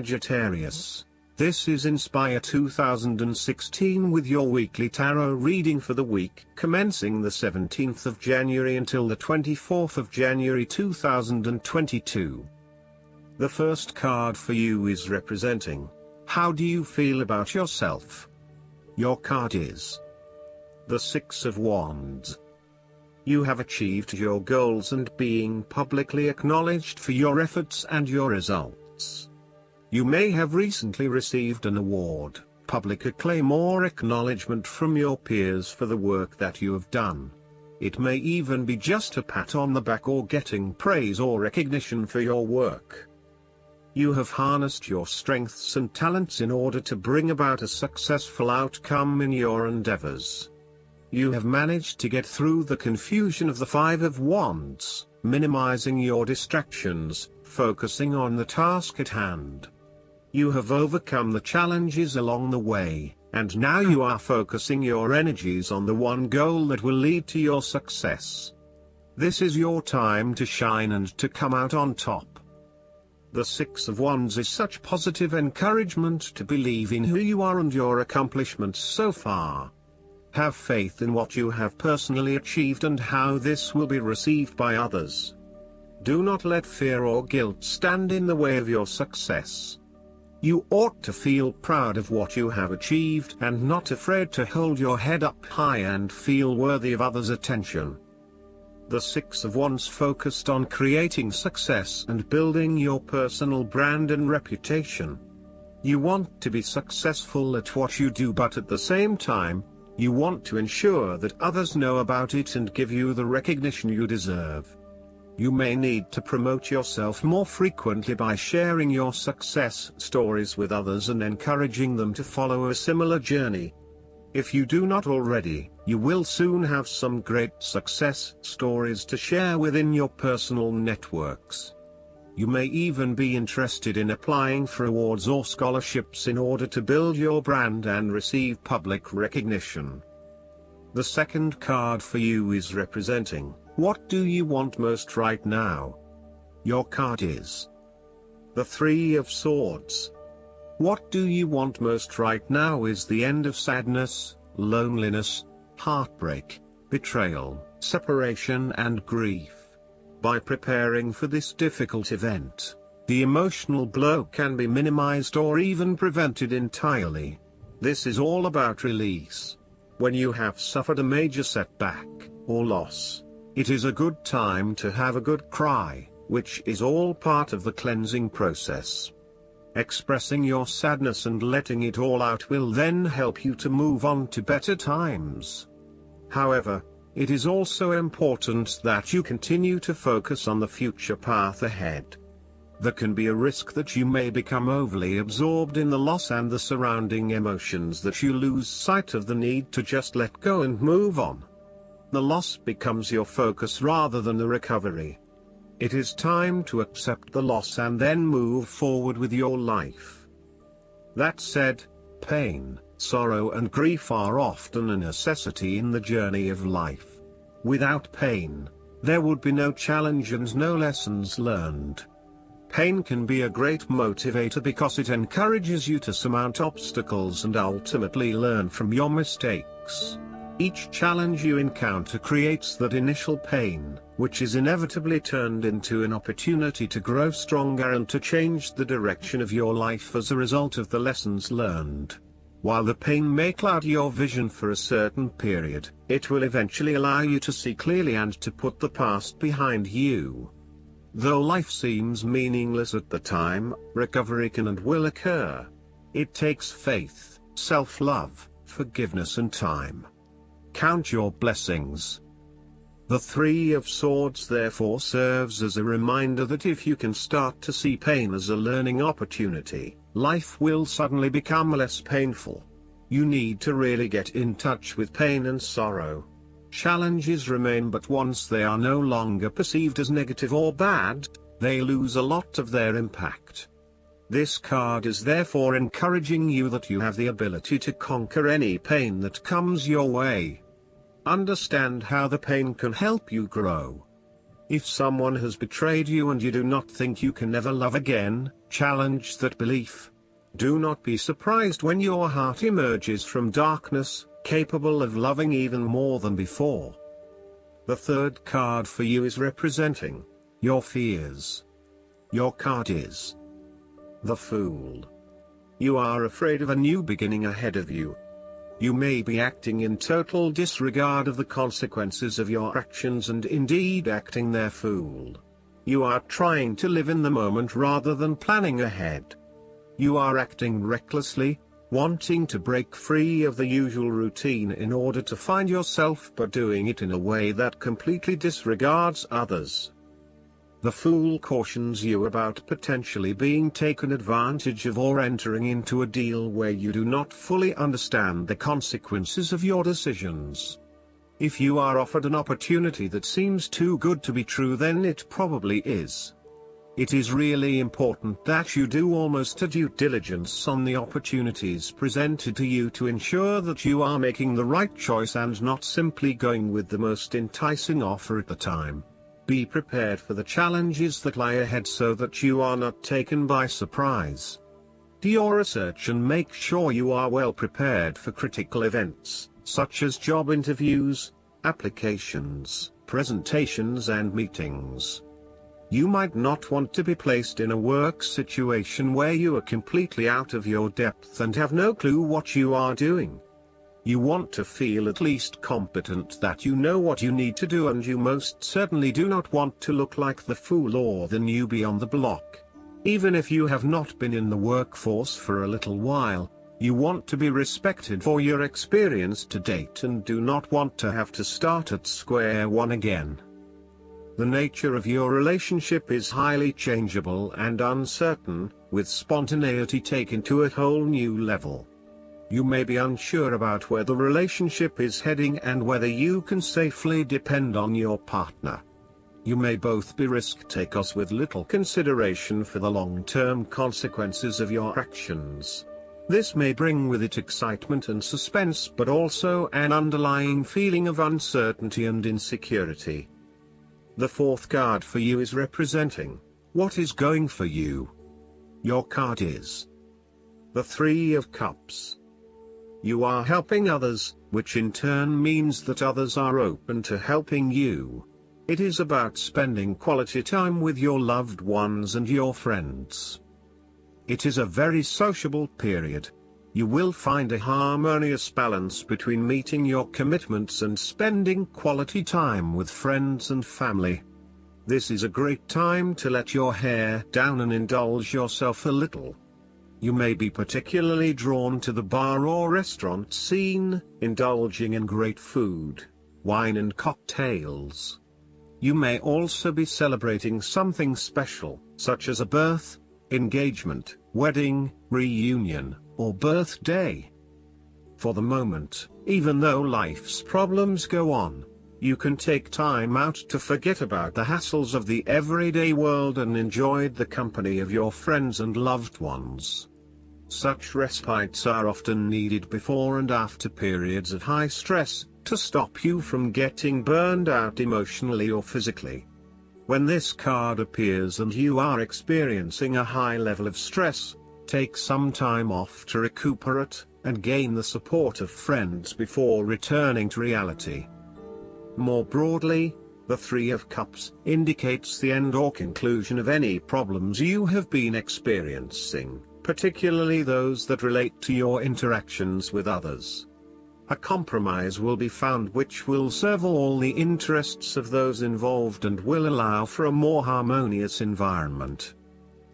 Sagittarius. This is Inspire 2016 with your weekly tarot reading for the week commencing the 17th of January until the 24th of January 2022. The first card for you is representing, how do you feel about yourself? Your card is the Six of Wands. You have achieved your goals and being publicly acknowledged for your efforts and your results. You may have recently received an award, public acclaim or acknowledgement from your peers for the work that you have done. It may even be just a pat on the back or getting praise or recognition for your work. You have harnessed your strengths and talents in order to bring about a successful outcome in your endeavors. You have managed to get through the confusion of the Five of Wands, minimizing your distractions, focusing on the task at hand. You have overcome the challenges along the way, and now you are focusing your energies on the one goal that will lead to your success. This is your time to shine and to come out on top. The Six of Wands is such positive encouragement to believe in who you are and your accomplishments so far. Have faith in what you have personally achieved and how this will be received by others. Do not let fear or guilt stand in the way of your success. You ought to feel proud of what you have achieved and not afraid to hold your head up high and feel worthy of others' attention. The Six of Wands focused on creating success and building your personal brand and reputation. You want to be successful at what you do, but at the same time, you want to ensure that others know about it and give you the recognition you deserve. You may need to promote yourself more frequently by sharing your success stories with others and encouraging them to follow a similar journey. If you do not already, you will soon have some great success stories to share within your personal networks. You may even be interested in applying for awards or scholarships in order to build your brand and receive public recognition. The second card for you is representing, what do you want most right now? Your card is the Three of Swords. What do you want most right now is the end of sadness, loneliness, heartbreak, betrayal, separation and grief. By preparing for this difficult event, the emotional blow can be minimized or even prevented entirely. This is all about release. When you have suffered a major setback or loss, it is a good time to have a good cry, which is all part of the cleansing process. Expressing your sadness and letting it all out will then help you to move on to better times. However, it is also important that you continue to focus on the future path ahead. There can be a risk that you may become overly absorbed in the loss and the surrounding emotions that you lose sight of the need to just let go and move on. The loss becomes your focus rather than the recovery. It is time to accept the loss and then move forward with your life. That said, pain, sorrow and grief are often a necessity in the journey of life. Without pain, there would be no challenge and no lessons learned. Pain can be a great motivator because it encourages you to surmount obstacles and ultimately learn from your mistakes. Each challenge you encounter creates that initial pain, which is inevitably turned into an opportunity to grow stronger and to change the direction of your life as a result of the lessons learned. While the pain may cloud your vision for a certain period, it will eventually allow you to see clearly and to put the past behind you. Though life seems meaningless at the time, recovery can and will occur. It takes faith, self-love, forgiveness and time. Count your blessings. The Three of Swords therefore serves as a reminder that if you can start to see pain as a learning opportunity, life will suddenly become less painful. You need to really get in touch with pain and sorrow. Challenges remain, but once they are no longer perceived as negative or bad, they lose a lot of their impact. This card is therefore encouraging you that you have the ability to conquer any pain that comes your way. Understand how the pain can help you grow. If someone has betrayed you and you do not think you can never love again, challenge that belief. Do not be surprised when your heart emerges from darkness, capable of loving even more than before. The third card for you is representing your fears. Your card is the Fool. You are afraid of a new beginning ahead of you. You may be acting in total disregard of the consequences of your actions and indeed acting their fool. You are trying to live in the moment rather than planning ahead. You are acting recklessly, wanting to break free of the usual routine in order to find yourself, but doing it in a way that completely disregards others. The Fool cautions you about potentially being taken advantage of or entering into a deal where you do not fully understand the consequences of your decisions. If you are offered an opportunity that seems too good to be true, then it probably is. It is really important that you do almost a due diligence on the opportunities presented to you to ensure that you are making the right choice and not simply going with the most enticing offer at the time. Be prepared for the challenges that lie ahead so that you are not taken by surprise. Do your research and make sure you are well prepared for critical events, such as job interviews, applications, presentations and meetings. You might not want to be placed in a work situation where you are completely out of your depth and have no clue what you are doing. You want to feel at least competent, that you know what you need to do, and you most certainly do not want to look like the fool or the newbie on the block. Even if you have not been in the workforce for a little while, you want to be respected for your experience to date and do not want to have to start at square one again. The nature of your relationship is highly changeable and uncertain, with spontaneity taken to a whole new level. You may be unsure about where the relationship is heading and whether you can safely depend on your partner. You may both be risk takers with little consideration for the long-term consequences of your actions. This may bring with it excitement and suspense, but also an underlying feeling of uncertainty and insecurity. The fourth card for you is representing what is going for you. Your card is the Three of Cups. You are helping others, which in turn means that others are open to helping you. It is about spending quality time with your loved ones and your friends. It is a very sociable period. You will find a harmonious balance between meeting your commitments and spending quality time with friends and family. This is a great time to let your hair down and indulge yourself a little. You may be particularly drawn to the bar or restaurant scene, indulging in great food, wine and cocktails. You may also be celebrating something special, such as a birth, engagement, wedding, reunion, or birthday. For the moment, even though life's problems go on, you can take time out to forget about the hassles of the everyday world and enjoy the company of your friends and loved ones. Such respites are often needed before and after periods of high stress, to stop you from getting burned out emotionally or physically. When this card appears and you are experiencing a high level of stress, take some time off to recuperate, and gain the support of friends before returning to reality. More broadly, the Three of Cups indicates the end or conclusion of any problems you have been experiencing, particularly those that relate to your interactions with others. A compromise will be found which will serve all the interests of those involved and will allow for a more harmonious environment.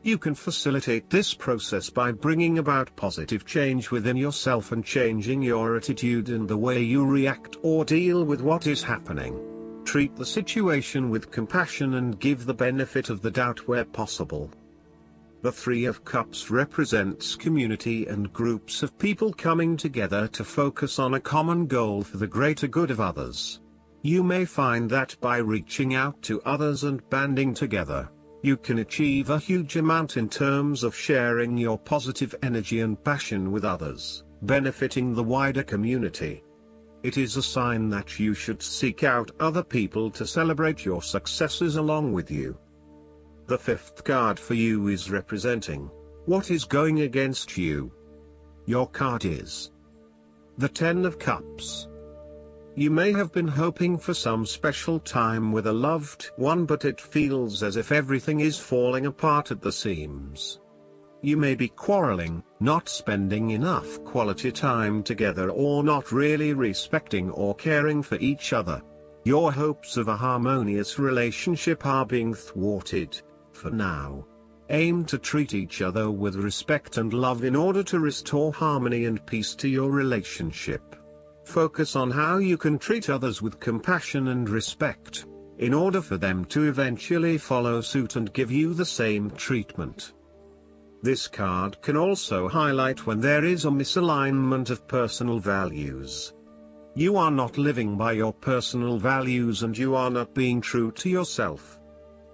You can facilitate this process by bringing about positive change within yourself and changing your attitude and the way you react or deal with what is happening. Treat the situation with compassion and give the benefit of the doubt where possible. The Three of Cups represents community and groups of people coming together to focus on a common goal for the greater good of others. You may find that by reaching out to others and banding together, you can achieve a huge amount in terms of sharing your positive energy and passion with others, benefiting the wider community. It is a sign that you should seek out other people to celebrate your successes along with you. The fifth card for you is representing what is going against you. Your card is the Ten of Cups. You may have been hoping for some special time with a loved one, but it feels as if everything is falling apart at the seams. You may be quarreling, not spending enough quality time together, or not really respecting or caring for each other. Your hopes of a harmonious relationship are being thwarted, for now. Aim to treat each other with respect and love in order to restore harmony and peace to your relationship. Focus on how you can treat others with compassion and respect, in order for them to eventually follow suit and give you the same treatment. This card can also highlight when there is a misalignment of personal values. You are not living by your personal values and you are not being true to yourself.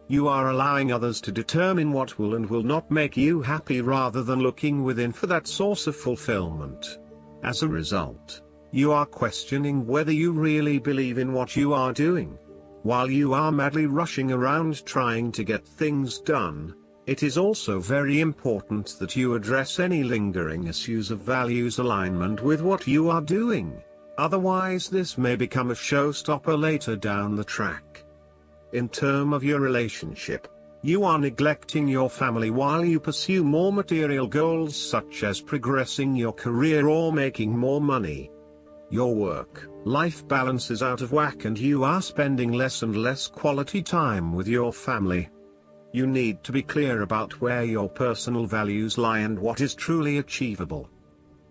You are allowing others to determine what will and will not make you happy rather than looking within for that source of fulfillment. As a result, you are questioning whether you really believe in what you are doing. While you are madly rushing around trying to get things done, it is also very important that you address any lingering issues of values alignment with what you are doing. Otherwise, this may become a showstopper later down the track. In terms of your relationship, you are neglecting your family while you pursue more material goals such as progressing your career or making more money. Your work-life balance is out of whack and you are spending less and less quality time with your family. You need to be clear about where your personal values lie and what is truly achievable.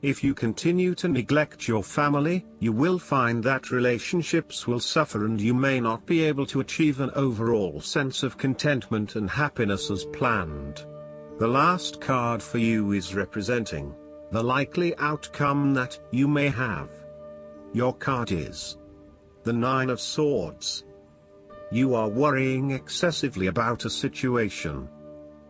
If you continue to neglect your family, you will find that relationships will suffer and you may not be able to achieve an overall sense of contentment and happiness as planned. The last card for you is representing the likely outcome that you may have. Your card is the Nine of Swords. You are worrying excessively about a situation.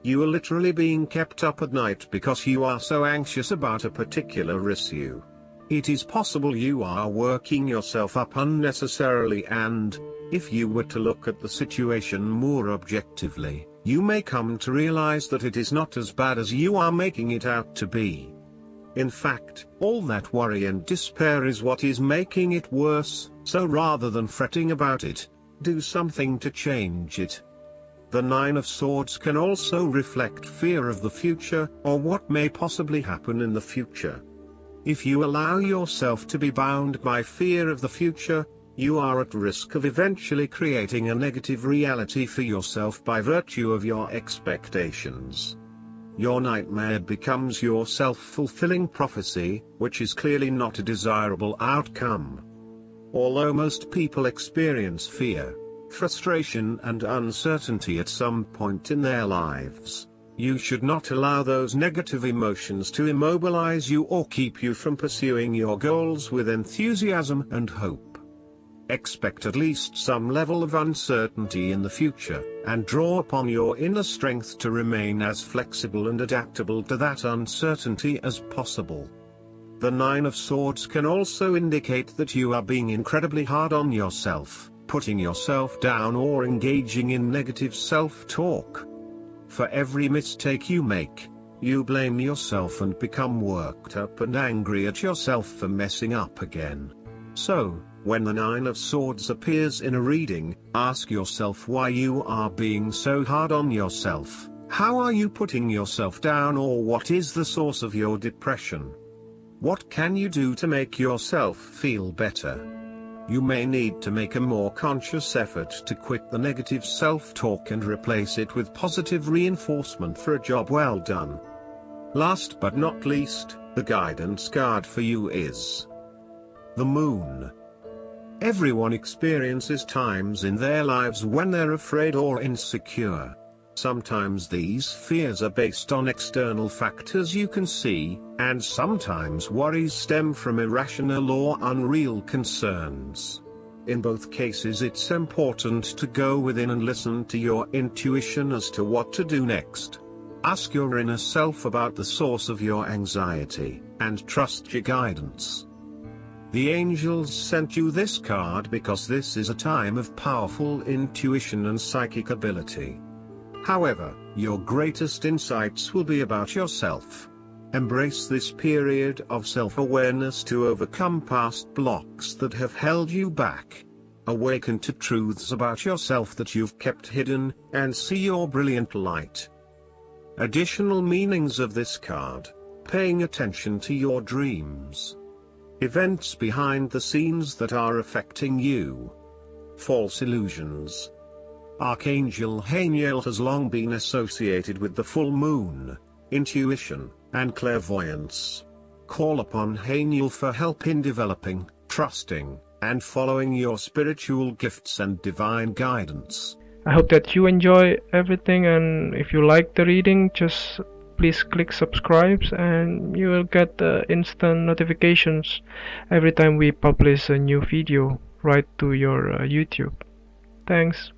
You are literally being kept up at night because you are so anxious about a particular issue. It is possible you are working yourself up unnecessarily, and, if you were to look at the situation more objectively, you may come to realize that it is not as bad as you are making it out to be. In fact, all that worry and despair is what is making it worse, so rather than fretting about it, do something to change it. The Nine of Swords can also reflect fear of the future, or what may possibly happen in the future. If you allow yourself to be bound by fear of the future, you are at risk of eventually creating a negative reality for yourself by virtue of your expectations. Your nightmare becomes your self-fulfilling prophecy, which is clearly not a desirable outcome. Although most people experience fear, frustration and uncertainty at some point in their lives, you should not allow those negative emotions to immobilize you or keep you from pursuing your goals with enthusiasm and hope. Expect at least some level of uncertainty in the future, and draw upon your inner strength to remain as flexible and adaptable to that uncertainty as possible. The Nine of Swords can also indicate that you are being incredibly hard on yourself, putting yourself down or engaging in negative self-talk. For every mistake you make, you blame yourself and become worked up and angry at yourself for messing up again. So, when the Nine of Swords appears in a reading, ask yourself why you are being so hard on yourself. How are you putting yourself down, or what is the source of your depression? What can you do to make yourself feel better? You may need to make a more conscious effort to quit the negative self-talk and replace it with positive reinforcement for a job well done. Last but not least, the guidance card for you is the Moon. Everyone experiences times in their lives when they're afraid or insecure. Sometimes these fears are based on external factors you can see, and sometimes worries stem from irrational or unreal concerns. In both cases, it's important to go within and listen to your intuition as to what to do next. Ask your inner self about the source of your anxiety, and trust your guidance. The angels sent you this card because this is a time of powerful intuition and psychic ability. However, your greatest insights will be about yourself. Embrace this period of self-awareness to overcome past blocks that have held you back. Awaken to truths about yourself that you've kept hidden, and see your brilliant light. Additional meanings of this card: paying attention to your dreams, events behind the scenes that are affecting you, false illusions. Archangel Haniel has long been associated with the full moon, intuition, and clairvoyance. Call upon Haniel for help in developing, trusting, and following your spiritual gifts and divine guidance. I hope that you enjoy everything, and if you like the reading, just please click subscribe and you will get instant notifications every time we publish a new video right to your YouTube. Thanks.